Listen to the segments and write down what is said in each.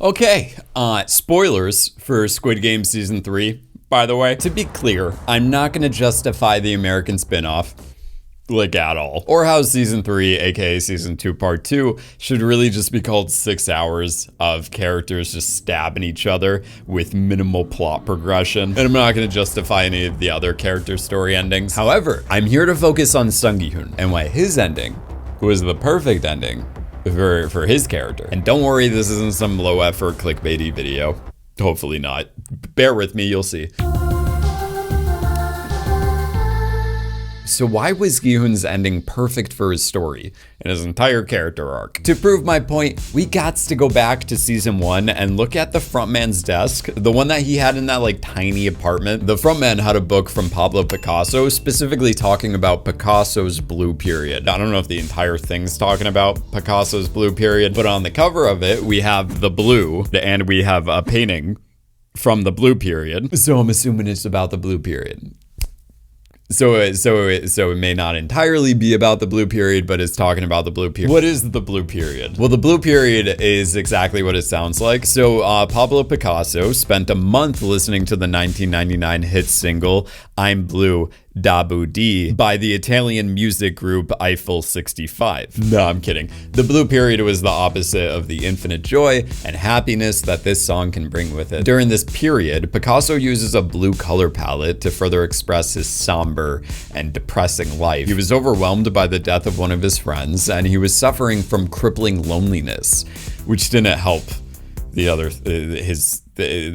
Okay, spoilers for Squid Game Season 3, by the way. To be clear, I'm not going to justify the American spinoff, like, at all. Or how Season 3, aka Season 2 Part 2, should really just be called 6 hours of characters just stabbing each other with minimal plot progression. And I'm not going to justify any of the other character story endings. However, I'm here to focus on Seong Gi-hun and why his ending was the perfect ending for his character. And don't worry, this isn't some low effort clickbaity video. Hopefully not. Bear with me, you'll see. So why was Gi-hun's ending perfect for his story and his entire character arc? To prove my point, we got to go back to season 1 and look at the frontman's desk, the one that he had in that like tiny apartment. The frontman had a book from Pablo Picasso, specifically talking about Picasso's blue period. I don't know if the entire thing's talking about Picasso's blue period, but on the cover of it, we have the blue and we have a painting from the blue period. So I'm assuming it's about the blue period. So it may not entirely be about the blue period, but it's talking about the blue period. What is the blue period? Well, the blue period is exactly what it sounds like. So Pablo Picasso spent a month listening to the 1999 hit single I'm Blue Da Boo by the Italian music group Eiffel 65. No, I'm kidding. The blue period was the opposite of the infinite joy and happiness that this song can bring with it. During this period, Picasso uses a blue color palette to further express his somber and depressing life. He was overwhelmed by the death of one of his friends, and he was suffering from crippling loneliness, which didn't help the other,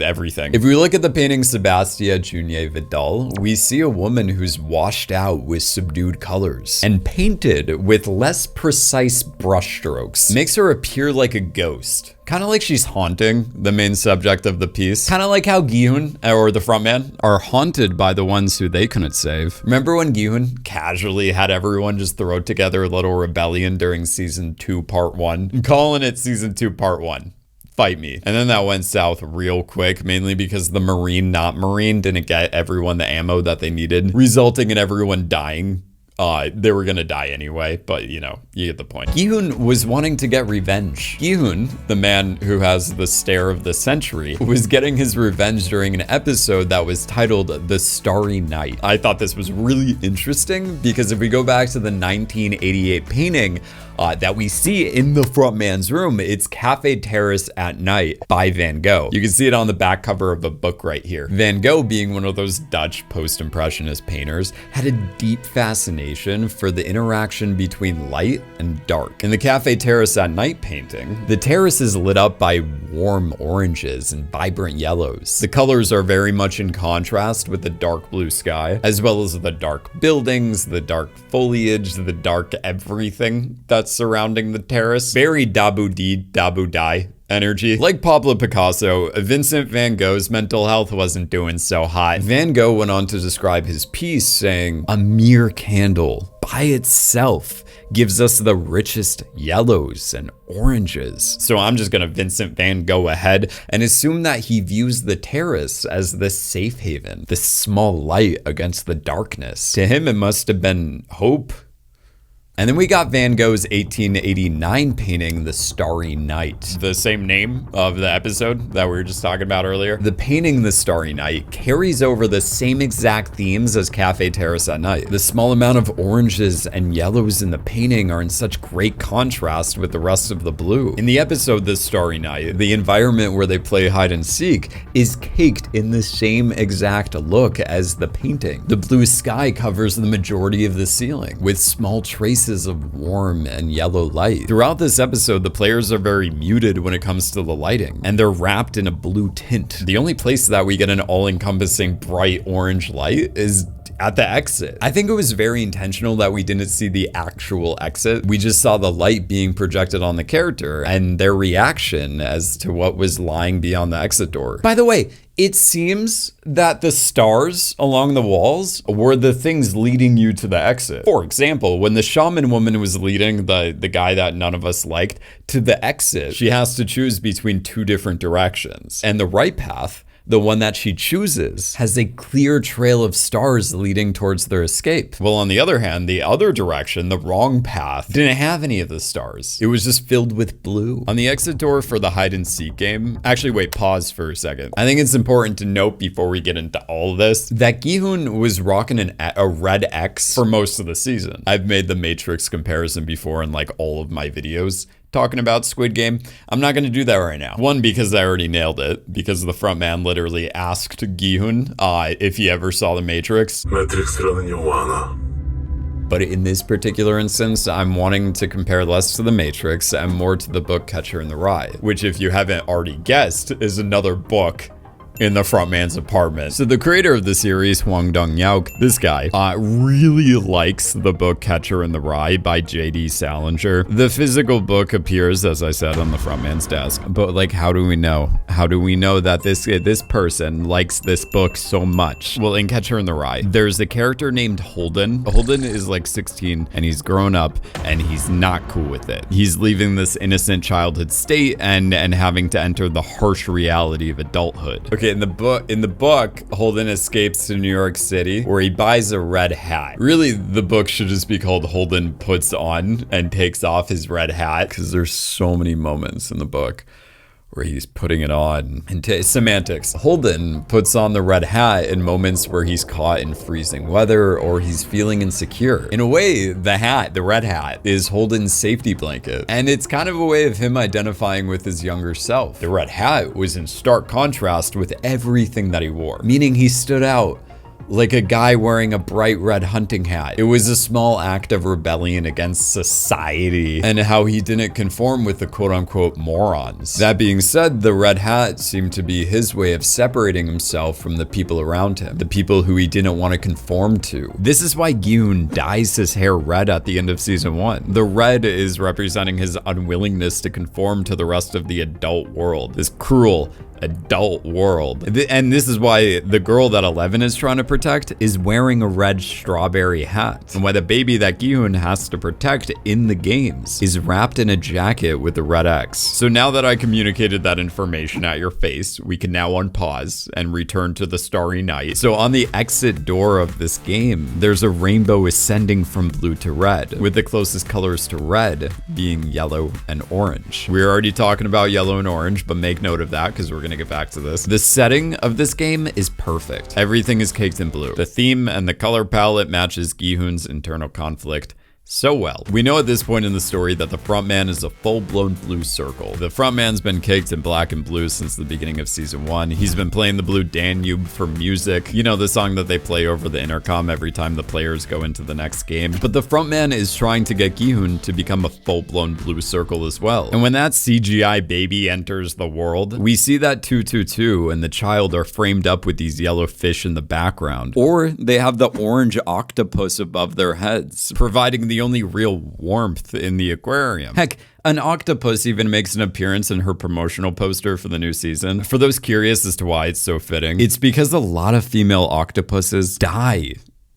everything. If we look at the painting Sebastia Junior Vidal, we see a woman who's washed out with subdued colors and painted with less precise brushstrokes. Makes her appear like a ghost. Kind of like she's haunting the main subject of the piece. Kind of like how Gi-hun, or the frontman, are haunted by the ones who they couldn't save. Remember when Gi-hun casually had everyone just throw together a little rebellion during Season 2 Part 1? I'm calling it Season 2 Part 1. Fight me. And then that went south real quick, mainly because the Marine not Marine didn't get everyone the ammo that they needed, resulting in everyone dying. They were gonna die anyway, but you know, you get the point. Gi-hun was wanting to get revenge. Gi-hun, the man who has the stare of the century, was getting his revenge during an episode that was titled The Starry Night. I thought this was really interesting because if we go back to the 1988 painting that we see in the frontman's room, it's Cafe Terrace at Night by Van Gogh. You can see it on the back cover of the book right here. Van Gogh, being one of those Dutch post-impressionist painters, had a deep fascination for the interaction between light and dark. In the Cafe Terrace at Night painting, the terrace is lit up by warm oranges and vibrant yellows. The colors are very much in contrast with the dark blue sky, as well as the dark buildings, the dark foliage, the dark everything that's surrounding the terrace. Very Dabu energy. Like Pablo Picasso, Vincent van Gogh's mental health wasn't doing so hot. Van Gogh went on to describe his piece saying, "A mere candle by itself gives us the richest yellows and oranges." So I'm just gonna Vincent van Gogh ahead and assume that he views the terrace as the safe haven, the small light against the darkness. To him, it must have been hope. And then we got Van Gogh's 1889 painting, The Starry Night. The same name of the episode that we were just talking about earlier. The painting, The Starry Night, carries over the same exact themes as Cafe Terrace at Night. The small amount of oranges and yellows in the painting are in such great contrast with the rest of the blue. In the episode, The Starry Night, the environment where they play hide and seek is caked in the same exact look as the painting. The blue sky covers the majority of the ceiling, with small traces of warm and yellow light. Throughout this episode, the players are very muted when it comes to the lighting, and they're wrapped in a blue tint. The only place that we get an all-encompassing bright orange light is at the exit. I think it was very intentional that we didn't see the actual exit. We just saw the light being projected on the character and their reaction as to what was lying beyond the exit door. By the way, it seems that the stars along the walls were the things leading you to the exit. For example, when the shaman woman was leading the guy that none of us liked to the exit, she has to choose between two different directions. And the right path the one that she chooses, has a clear trail of stars leading towards their escape. Well, on the other hand, the other direction, the wrong path, didn't have any of the stars. It was just filled with blue. On the exit door for the hide and seek game, actually wait, pause for a second. I think it's important to note before we get into all of this, that Gi-hun was rocking a red X for most of the season. I've made the Matrix comparison before in like all of my videos talking about Squid Game. I'm not going to do that right now. One, because I already nailed it, because the front man literally asked Gi-hun if he ever saw the Matrix. But in this particular instance, I'm wanting to compare less to the Matrix and more to the book Catcher in the Rye, which, if you haven't already guessed, is another book in the front man's apartment. So the creator of the series, Hwang Dong-Yauk, this guy, really likes the book Catcher in the Rye by J.D. Salinger. The physical book appears, as I said, on the front man's desk. But like, how do we know? How do we know that this person likes this book so much? Well, in Catcher in the Rye, there's a character named Holden. Holden is like 16 and he's grown up and he's not cool with it. He's leaving this innocent childhood state and having to enter the harsh reality of adulthood. Okay, in the book, Holden escapes to New York City where he buys a red hat. Really, the book should just be called Holden Puts On and Takes Off His Red Hat, because there's so many moments in the book where he's putting it on. And semantics. Holden puts on the red hat in moments where he's caught in freezing weather or he's feeling insecure. In a way, the red hat, is Holden's safety blanket. And it's kind of a way of him identifying with his younger self. The red hat was in stark contrast with everything that he wore, meaning he stood out like a guy wearing a bright red hunting hat. It was a small act of rebellion against society and how he didn't conform with the quote-unquote morons. That being said, the red hat seemed to be his way of separating himself from the people around him, the people who he didn't want to conform to. This is why Gi-hun dyes his hair red at the end of season 1. The red is representing his unwillingness to conform to the rest of the adult world, this cruel adult world. And this is why the girl that Eleven is trying to protect is wearing a red strawberry hat, and why the baby that Gi-hun has to protect in the games is wrapped in a jacket with the red X. So now that I communicated that information at your face, we can now unpause and return to the Starry Night. So on the exit door of this game, there's a rainbow ascending from blue to red, with the closest colors to red being yellow and orange. We're already talking about yellow and orange, but make note of that because we're gonna get back to this. The setting of this game is perfect. Everything is caked in blue. The theme and the color palette matches Gi-hun's internal conflict so well. We know at this point in the story that the frontman is a full-blown blue circle. The frontman's been caked in black and blue since the beginning of season 1. He's been playing the Blue Danube for music. You know, the song that they play over the intercom every time the players go into the next game. But the frontman is trying to get Gi-hun to become a full-blown blue circle as well. And when that CGI baby enters the world, we see that 222 and the child are framed up with these yellow fish in the background. Or they have the orange octopus above their heads, providing the only real warmth in the aquarium. Heck, an octopus even makes an appearance in her promotional poster for the new season. For those curious as to why it's so fitting, it's because a lot of female octopuses die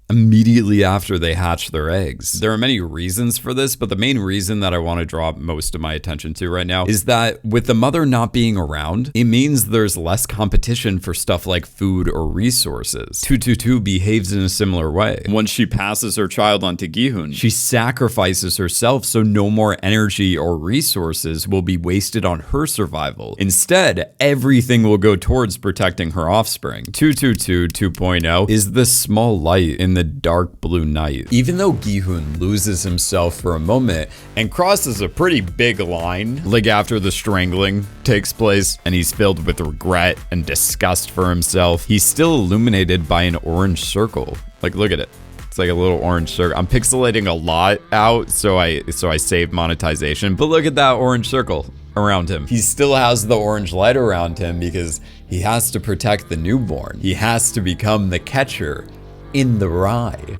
immediately after they hatch their eggs. There are many reasons for this, but the main reason that I want to draw most of my attention to right now is that with the mother not being around, it means there's less competition for stuff like food or resources. 222 behaves in a similar way. Once she passes her child on to Gi-hun, she sacrifices herself so no more energy or resources will be wasted on her survival. Instead, everything will go towards protecting her offspring. 222 2.0 is the small light in the dark blue night. Even though Gi-hun loses himself for a moment and crosses a pretty big line, like after the strangling takes place and he's filled with regret and disgust for himself, he's still illuminated by an orange circle. Like, look at it. It's like a little orange circle. I'm pixelating a lot out, so I save monetization, but look at that orange circle around him. He still has the orange light around him because he has to protect the newborn. He has to become the catcher in the rye.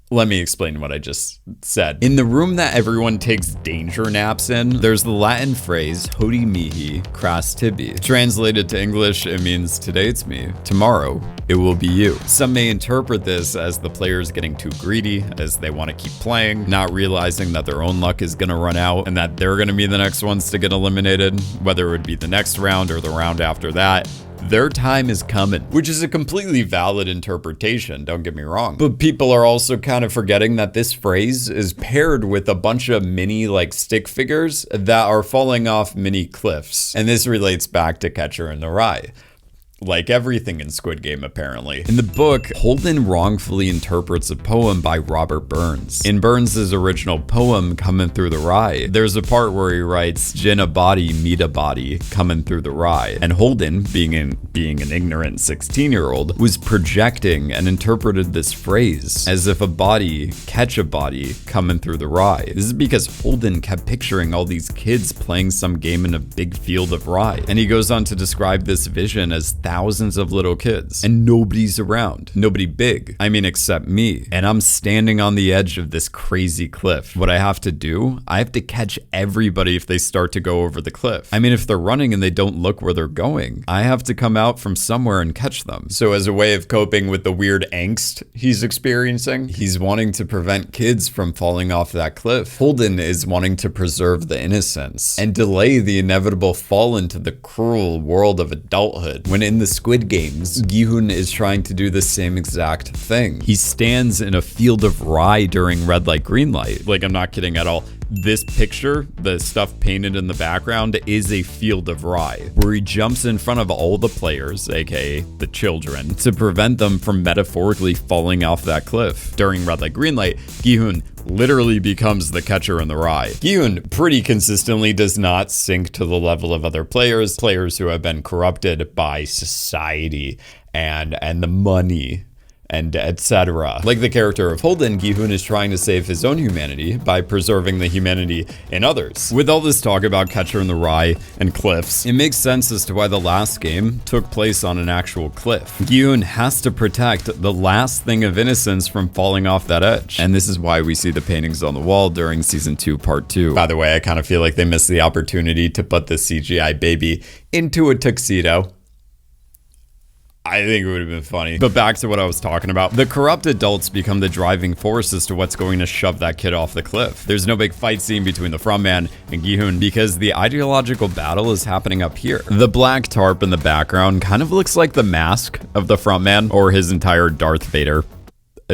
Let me explain what I just said. In the room that everyone takes danger naps in, there's the Latin phrase, Hodi mihi, cras tibi. Translated to English, it means, today it's me, tomorrow it will be you. Some may interpret this as the players getting too greedy, as they want to keep playing, not realizing that their own luck is gonna run out, and that they're gonna be the next ones to get eliminated, whether it would be the next round or the round after that. Their time is coming, which is a completely valid interpretation, don't get me wrong. But people are also kind of forgetting that this phrase is paired with a bunch of mini like stick figures that are falling off mini cliffs. And this relates back to Catcher in the Rye. Like everything in Squid Game, apparently. In the book, Holden wrongfully interprets a poem by Robert Burns. In Burns' original poem, Coming Through the Rye, there's a part where he writes, Gin a body, meet a body, coming through the rye. And Holden, being an ignorant 16-year-old, was projecting and interpreted this phrase as if a body catch a body coming through the rye. This is because Holden kept picturing all these kids playing some game in a big field of rye. And he goes on to describe this vision as thousands of little kids, and nobody's around. Nobody big. I mean, except me. And I'm standing on the edge of this crazy cliff. What I have to do, I have to catch everybody if they start to go over the cliff. I mean, if they're running and they don't look where they're going, I have to come out from somewhere and catch them. So as a way of coping with the weird angst he's experiencing, he's wanting to prevent kids from falling off that cliff. Holden is wanting to preserve the innocence and delay the inevitable fall into the cruel world of adulthood. When in the Squid Games, Gi-hun is trying to do the same exact thing. He stands in a field of rye during red light, green light. Like, I'm not kidding at all. This picture, the stuff painted in the background, is a field of rye, where he jumps in front of all the players, aka the children, to prevent them from metaphorically falling off that cliff. During red light, green light, Gi-hun literally becomes the catcher in the rye. Gi-hun pretty consistently does not sink to the level of other players who have been corrupted by society and the money and etc. Like the character of Holden, Gi-hun is trying to save his own humanity by preserving the humanity in others. With all this talk about Catcher in the Rye and cliffs, it makes sense as to why the last game took place on an actual cliff. Gi-hun has to protect the last thing of innocence from falling off that edge. And this is why we see the paintings on the wall during season 2, part 2. By the way, I kind of feel like they missed the opportunity to put the CGI baby into a tuxedo. I think it would have been funny. But back to what I was talking about. The corrupt adults become the driving force as to what's going to shove that kid off the cliff. There's no big fight scene between the frontman and Gi-hun because the ideological battle is happening up here. The black tarp in the background kind of looks like the mask of the frontman or his entire Darth Vader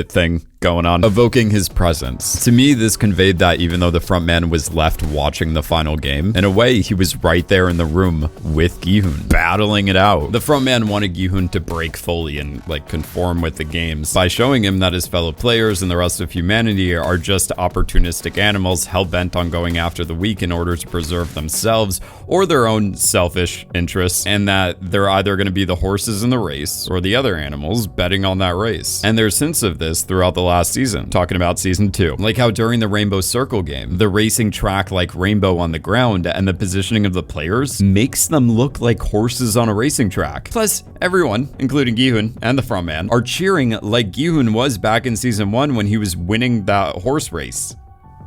thing going on, evoking his presence. To me, this conveyed that even though the frontman was left watching the final game, in a way, he was right there in the room with Gi-hun, battling it out. The frontman wanted Gi-hun to break fully and like conform with the games by showing him that his fellow players and the rest of humanity are just opportunistic animals hell-bent on going after the weak in order to preserve themselves or their own selfish interests, and that they're either going to be the horses in the race or the other animals betting on that race. And there's hints of this throughout the last season, talking about season 2. Like how during the Rainbow Circle game, the racing track like rainbow on the ground and the positioning of the players makes them look like horses on a racing track. Plus, everyone, including Gi-hun and the frontman, are cheering like Gi-hun was back in season 1 when he was winning that horse race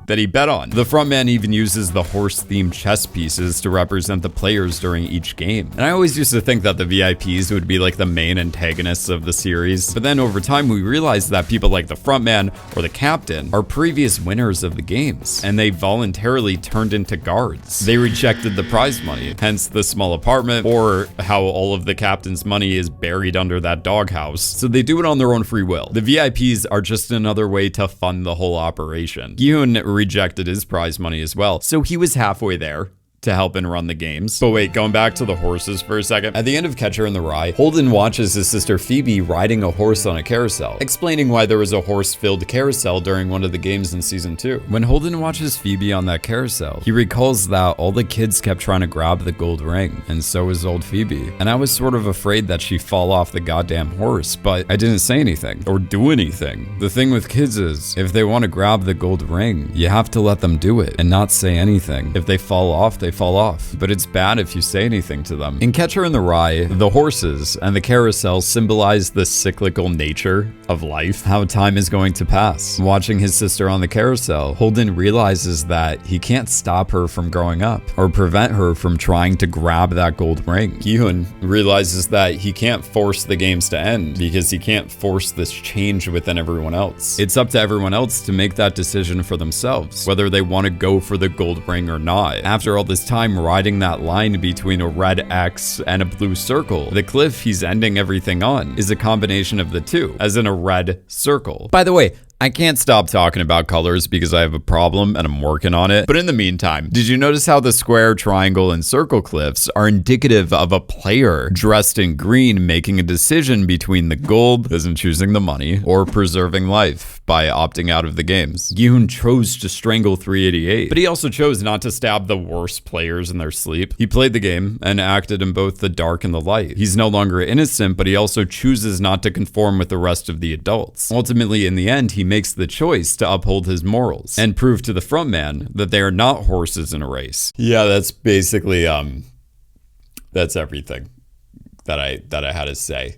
that he bet on. The frontman even uses the horse-themed chess pieces to represent the players during each game. And I always used to think that the VIPs would be like the main antagonists of the series, but then over time we realized that people like the frontman or the captain are previous winners of the games, and they voluntarily turned into guards. They rejected the prize money, hence the small apartment, or how all of the captain's money is buried under that doghouse. So they do it on their own free will. The VIPs are just another way to fund the whole operation. Gi-hun rejected his prize money as well, so he was halfway there to help and run the games. But wait, going back to the horses for a second. At the end of Catcher in the Rye, Holden watches his sister Phoebe riding a horse on a carousel, explaining why there was a horse-filled carousel during one of the games in season 2. When Holden watches Phoebe on that carousel, he recalls that all the kids kept trying to grab the gold ring, and so was old Phoebe. And I was sort of afraid that she'd fall off the goddamn horse, but I didn't say anything or do anything. The thing with kids is, if they want to grab the gold ring, you have to let them do it and not say anything. If they fall off, they fall off, but it's bad if you say anything to them. In Catcher in the Rye, the horses and the carousel symbolize the cyclical nature of life, how time is going to pass. Watching his sister on the carousel, Holden realizes that he can't stop her from growing up or prevent her from trying to grab that gold ring. Gi-hun realizes that he can't force the games to end because he can't force this change within everyone else. It's up to everyone else to make that decision for themselves, whether they want to go for the gold ring or not. After all this his time riding that line between a red X and a blue circle. The cliff he's ending everything on is a combination of the two, as in a red circle. By the way, I can't stop talking about colors because I have a problem and I'm working on it. But in the meantime, did you notice how the square, triangle, and circle cliffs are indicative of a player dressed in green making a decision between the gold, as in choosing the money, or preserving life by opting out of the games? Gi-hun chose to strangle 388, but he also chose not to stab the worst players in their sleep. He played the game and acted in both the dark and the light. He's no longer innocent, but he also chooses not to conform with the rest of the adults. Ultimately, in the end, he makes the choice to uphold his morals and prove to the frontman that they are not horses in a race. Yeah, that's basically that's everything that I had to say.